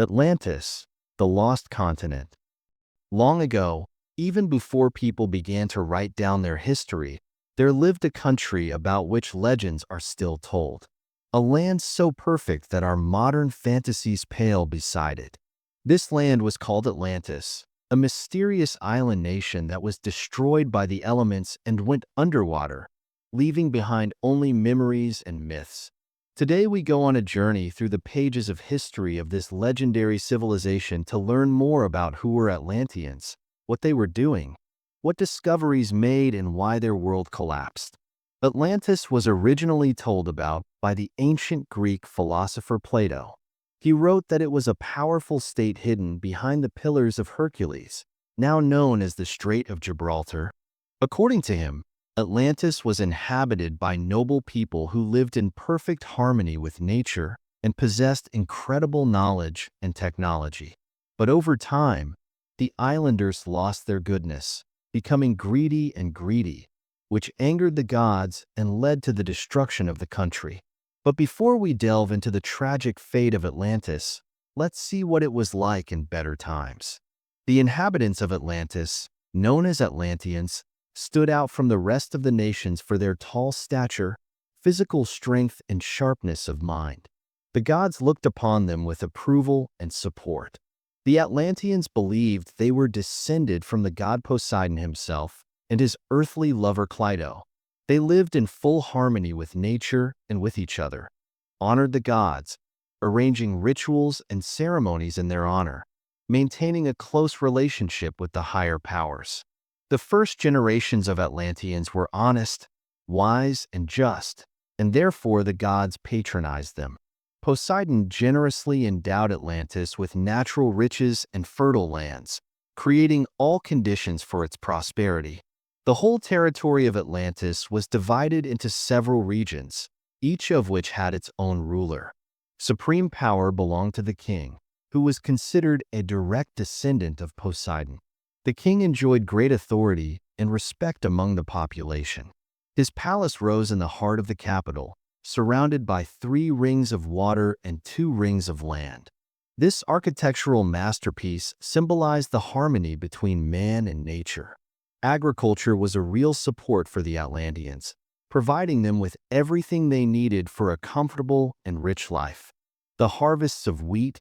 Atlantis, the lost continent. Long ago, even before people began to write down their history, there lived a country about which legends are still told. A land so perfect that our modern fantasies pale beside it. This land was called Atlantis, a mysterious island nation that was destroyed by the elements and went underwater, leaving behind only memories and myths. Today we go on a journey through the pages of history of this legendary civilization to learn more about who were Atlanteans, what they were doing, what discoveries made, and why their world collapsed. Atlantis was originally told about by the ancient Greek philosopher Plato. He wrote that it was a powerful state hidden behind the Pillars of Hercules, now known as the Strait of Gibraltar. According to him, Atlantis was inhabited by noble people who lived in perfect harmony with nature and possessed incredible knowledge and technology. But over time, the islanders lost their goodness, becoming greedy, which angered the gods and led to the destruction of the country. But before we delve into the tragic fate of Atlantis, let's see what it was like in better times. The inhabitants of Atlantis, known as Atlanteans, stood out from the rest of the nations for their tall stature, physical strength, and sharpness of mind. The gods looked upon them with approval and support. The Atlanteans believed they were descended from the god Poseidon himself and his earthly lover Plato. They lived in full harmony with nature and with each other, honored the gods, arranging rituals and ceremonies in their honor, maintaining a close relationship with the higher powers. The first generations of Atlanteans were honest, wise, and just, and therefore the gods patronized them. Poseidon generously endowed Atlantis with natural riches and fertile lands, creating all conditions for its prosperity. The whole territory of Atlantis was divided into several regions, each of which had its own ruler. Supreme power belonged to the king, who was considered a direct descendant of Poseidon. The king enjoyed great authority and respect among the population. His palace rose in the heart of the capital, surrounded by 3 rings of water and 2 rings of land. This architectural masterpiece symbolized the harmony between man and nature. Agriculture was a real support for the Atlanteans, providing them with everything they needed for a comfortable and rich life. The harvests of wheat,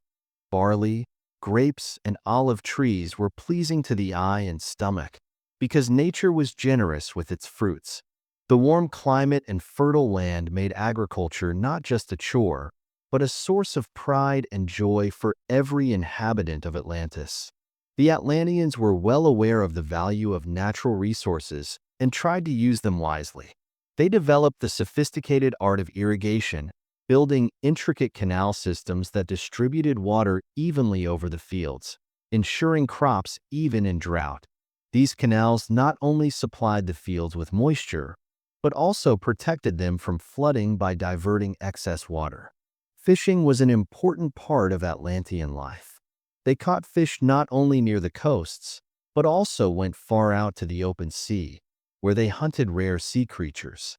barley, grapes, and olive trees were pleasing to the eye and stomach, because nature was generous with its fruits. The warm climate and fertile land made agriculture not just a chore, but a source of pride and joy for every inhabitant of Atlantis. The Atlanteans were well aware of the value of natural resources and tried to use them wisely. They developed the sophisticated art of irrigation, building intricate canal systems that distributed water evenly over the fields, ensuring crops even in drought. These canals not only supplied the fields with moisture, but also protected them from flooding by diverting excess water. Fishing was an important part of Atlantean life. They caught fish not only near the coasts, but also went far out to the open sea, where they hunted rare sea creatures.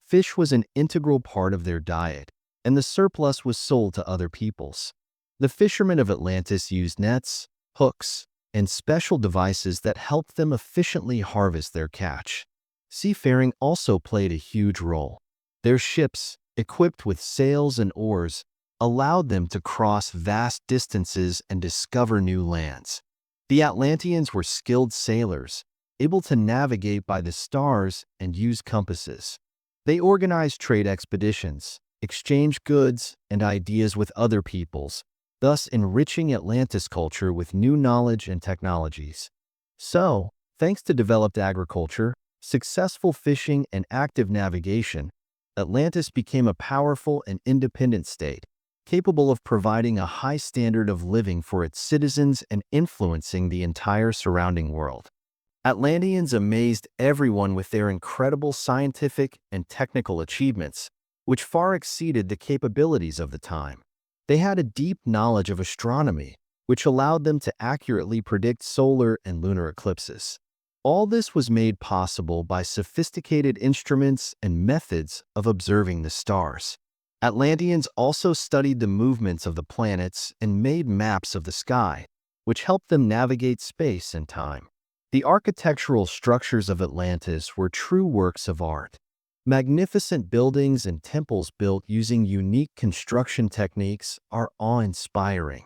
Fish was an integral part of their diet, and the surplus was sold to other peoples. The fishermen of Atlantis used nets, hooks, and special devices that helped them efficiently harvest their catch. Seafaring also played a huge role. Their ships, equipped with sails and oars, allowed them to cross vast distances and discover new lands. The Atlanteans were skilled sailors, able to navigate by the stars and use compasses. They organized trade expeditions, exchanged goods and ideas with other peoples, thus enriching Atlantis culture with new knowledge and technologies. So, thanks to developed agriculture, successful fishing, and active navigation, Atlantis became a powerful and independent state, capable of providing a high standard of living for its citizens and influencing the entire surrounding world. Atlanteans amazed everyone with their incredible scientific and technical achievements, which far exceeded the capabilities of the time. They had a deep knowledge of astronomy, which allowed them to accurately predict solar and lunar eclipses. All this was made possible by sophisticated instruments and methods of observing the stars. Atlanteans also studied the movements of the planets and made maps of the sky, which helped them navigate space and time. The architectural structures of Atlantis were true works of art. Magnificent buildings and temples built using unique construction techniques are awe-inspiring.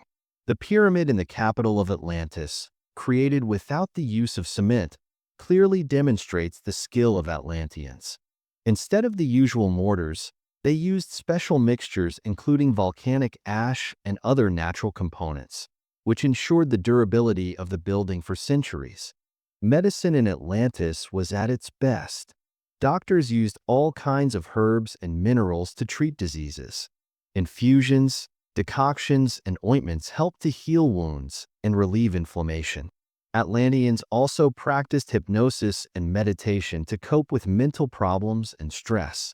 The pyramid in the capital of Atlantis, created without the use of cement, clearly demonstrates the skill of Atlanteans. Instead of the usual mortars, they used special mixtures including volcanic ash and other natural components, which ensured the durability of the building for centuries. Medicine in Atlantis was at its best. Doctors used all kinds of herbs and minerals to treat diseases. Infusions, decoctions, and ointments helped to heal wounds and relieve inflammation. Atlanteans also practiced hypnosis and meditation to cope with mental problems and stress.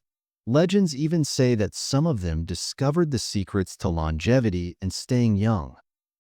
Legends even say that some of them discovered the secrets to longevity and staying young.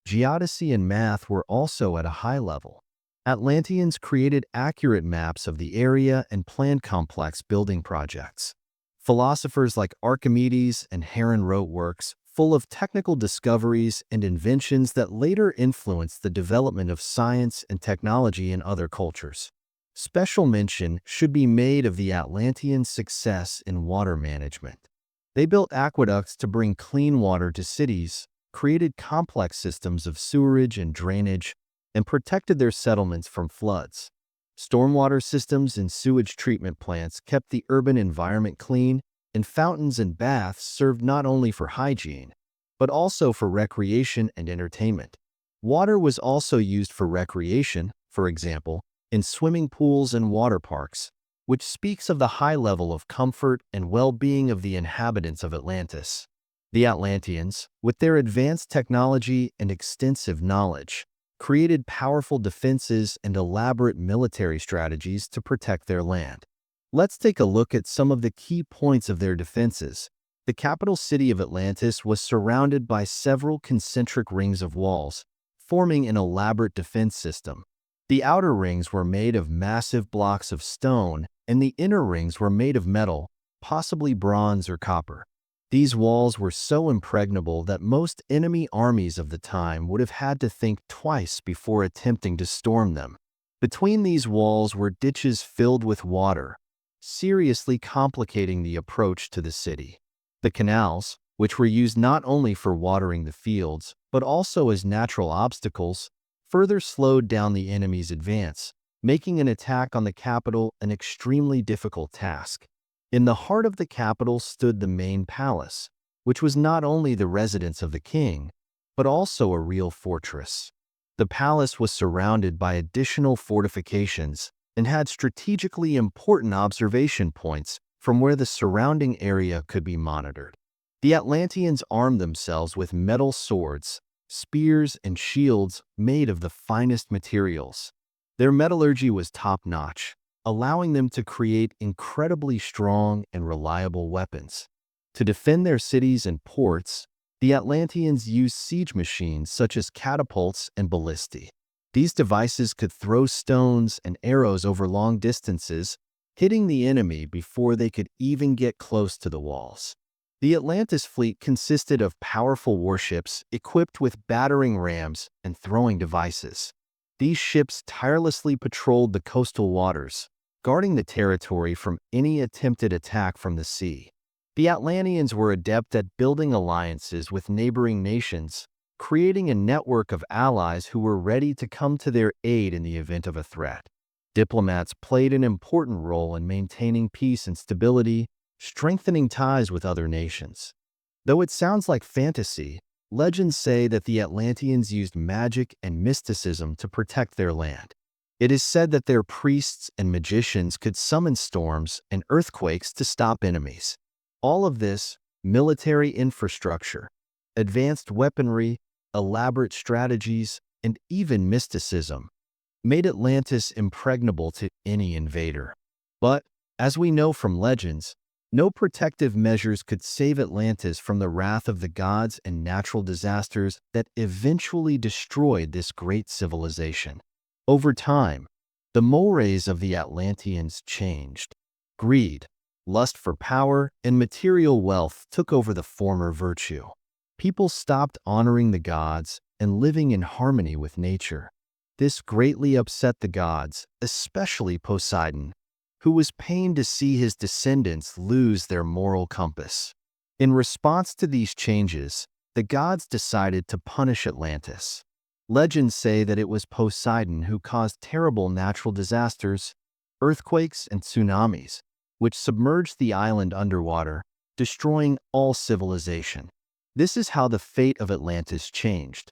Geodesy and math were also at a high level. Atlanteans created accurate maps of the area and planned complex building projects. Philosophers like Archimedes and Heron wrote works full of technical discoveries and inventions that later influenced the development of science and technology in other cultures. Special mention should be made of the Atlanteans' success in water management. They built aqueducts to bring clean water to cities, created complex systems of sewerage and drainage, and protected their settlements from floods. Stormwater systems and sewage treatment plants kept the urban environment clean, and fountains and baths served not only for hygiene, but also for recreation and entertainment. Water was also used for recreation, for example, in swimming pools and water parks, which speaks of the high level of comfort and well-being of the inhabitants of Atlantis. The Atlanteans, with their advanced technology and extensive knowledge, created powerful defenses and elaborate military strategies to protect their land. Let's take a look at some of the key points of their defenses. The capital city of Atlantis was surrounded by several concentric rings of walls, forming an elaborate defense system. The outer rings were made of massive blocks of stone, and the inner rings were made of metal, possibly bronze or copper. These walls were so impregnable that most enemy armies of the time would have had to think twice before attempting to storm them. Between these walls were ditches filled with water, seriously complicating the approach to the city. The canals, which were used not only for watering the fields, but also as natural obstacles, further slowed down the enemy's advance, making an attack on the capital an extremely difficult task. In the heart of the capital stood the main palace, which was not only the residence of the king, but also a real fortress. The palace was surrounded by additional fortifications and had strategically important observation points from where the surrounding area could be monitored. The Atlanteans armed themselves with metal swords, spears, and shields made of the finest materials. Their metallurgy was top-notch, allowing them to create incredibly strong and reliable weapons. To defend their cities and ports, the Atlanteans used siege machines such as catapults and ballistae. These devices could throw stones and arrows over long distances, hitting the enemy before they could even get close to the walls. The Atlantis fleet consisted of powerful warships equipped with battering rams and throwing devices. These ships tirelessly patrolled the coastal waters, guarding the territory from any attempted attack from the sea. The Atlanteans were adept at building alliances with neighboring nations, creating a network of allies who were ready to come to their aid in the event of a threat. Diplomats played an important role in maintaining peace and stability, strengthening ties with other nations. Though it sounds like fantasy, legends say that the Atlanteans used magic and mysticism to protect their land. It is said that their priests and magicians could summon storms and earthquakes to stop enemies. All of this, military infrastructure, advanced weaponry, elaborate strategies, and even mysticism, made Atlantis impregnable to any invader. But, as we know from legends, no protective measures could save Atlantis from the wrath of the gods and natural disasters that eventually destroyed this great civilization. Over time, the mores of the Atlanteans changed. Greed, Lust for power and material wealth took over the former virtue. People stopped honoring the gods and living in harmony with nature. This greatly upset the gods, especially Poseidon, who was pained to see his descendants lose their moral compass. In response to these changes, the gods decided to punish Atlantis. Legends say that it was Poseidon who caused terrible natural disasters, earthquakes and tsunamis, which submerged the island underwater, destroying all civilization. This is how the fate of Atlantis changed,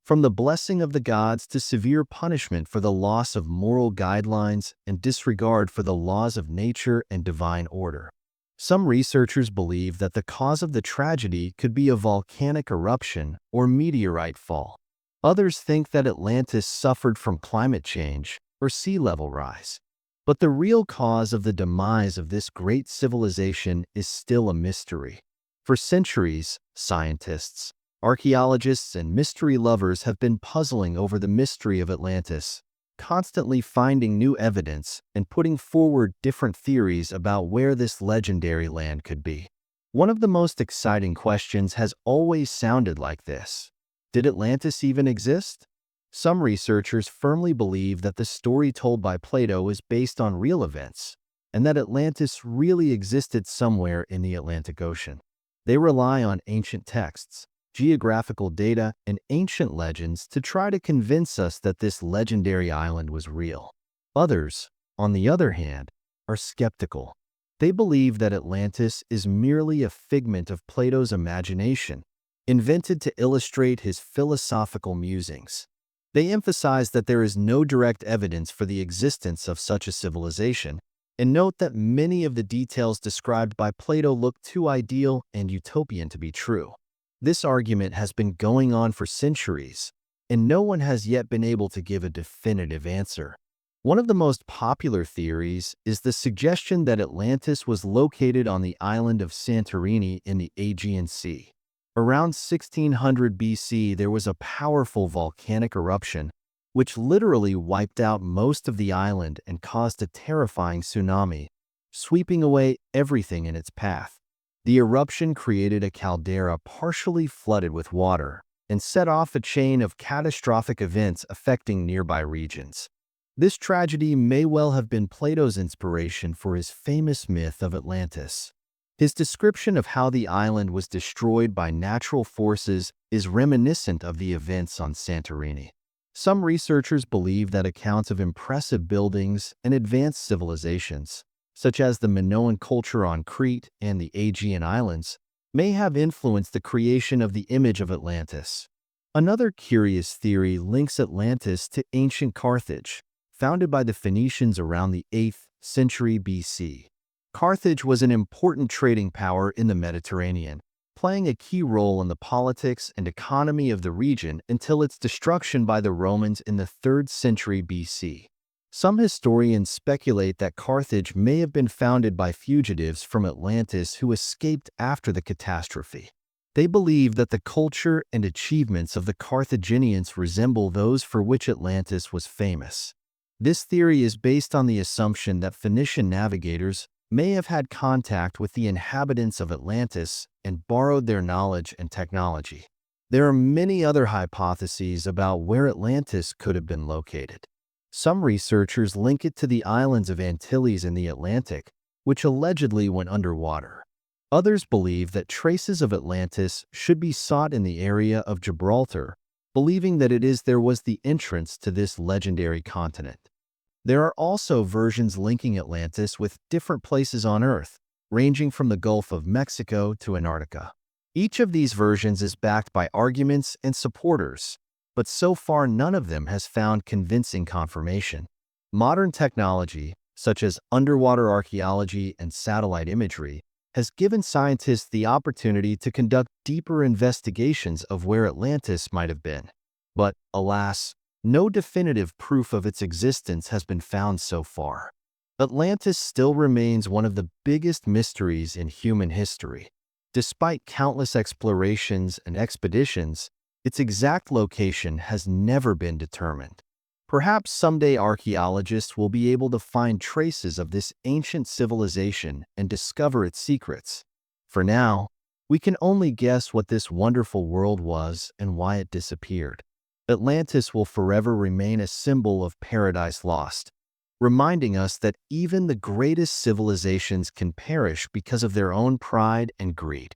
from the blessing of the gods to severe punishment for the loss of moral guidelines and disregard for the laws of nature and divine order. Some researchers believe that the cause of the tragedy could be a volcanic eruption or meteorite fall. Others think that Atlantis suffered from climate change or sea level rise. But the real cause of the demise of this great civilization is still a mystery. For centuries, scientists, archaeologists, and mystery lovers have been puzzling over the mystery of Atlantis, constantly finding new evidence and putting forward different theories about where this legendary land could be. One of the most exciting questions has always sounded like this: did Atlantis even exist? Some researchers firmly believe that the story told by Plato is based on real events, and that Atlantis really existed somewhere in the Atlantic Ocean. They rely on ancient texts, geographical data, and ancient legends to try to convince us that this legendary island was real. Others, on the other hand, are skeptical. They believe that Atlantis is merely a figment of Plato's imagination, invented to illustrate his philosophical musings. They emphasize that there is no direct evidence for the existence of such a civilization, and note that many of the details described by Plato look too ideal and utopian to be true. This argument has been going on for centuries, and no one has yet been able to give a definitive answer. One of the most popular theories is the suggestion that Atlantis was located on the island of Santorini in the Aegean Sea. Around 1600 BC, there was a powerful volcanic eruption, which literally wiped out most of the island and caused a terrifying tsunami, sweeping away everything in its path. The eruption created a caldera partially flooded with water and set off a chain of catastrophic events affecting nearby regions. This tragedy may well have been Plato's inspiration for his famous myth of Atlantis. His description of how the island was destroyed by natural forces is reminiscent of the events on Santorini. Some researchers believe that accounts of impressive buildings and advanced civilizations, such as the Minoan culture on Crete and the Aegean Islands, may have influenced the creation of the image of Atlantis. Another curious theory links Atlantis to ancient Carthage, founded by the Phoenicians around the 8th century BC. Carthage was an important trading power in the Mediterranean, playing a key role in the politics and economy of the region until its destruction by the Romans in the 3rd century BC. Some historians speculate that Carthage may have been founded by fugitives from Atlantis who escaped after the catastrophe. They believe that the culture and achievements of the Carthaginians resemble those for which Atlantis was famous. This theory is based on the assumption that Phoenician navigators may have had contact with the inhabitants of Atlantis and borrowed their knowledge and technology. There are many other hypotheses about where Atlantis could have been located. Some researchers link it to the islands of Antilles in the Atlantic, which allegedly went underwater. Others believe that traces of Atlantis should be sought in the area of Gibraltar, believing that there was the entrance to this legendary continent. There are also versions linking Atlantis with different places on Earth, ranging from the Gulf of Mexico to Antarctica. Each of these versions is backed by arguments and supporters, but so far none of them has found convincing confirmation. Modern technology, such as underwater archaeology and satellite imagery, has given scientists the opportunity to conduct deeper investigations of where Atlantis might have been. But, alas, no definitive proof of its existence has been found so far. Atlantis still remains one of the biggest mysteries in human history. Despite countless explorations and expeditions, its exact location has never been determined. Perhaps someday archaeologists will be able to find traces of this ancient civilization and discover its secrets. For now, we can only guess what this wonderful world was and why it disappeared. Atlantis will forever remain a symbol of paradise lost, reminding us that even the greatest civilizations can perish because of their own pride and greed.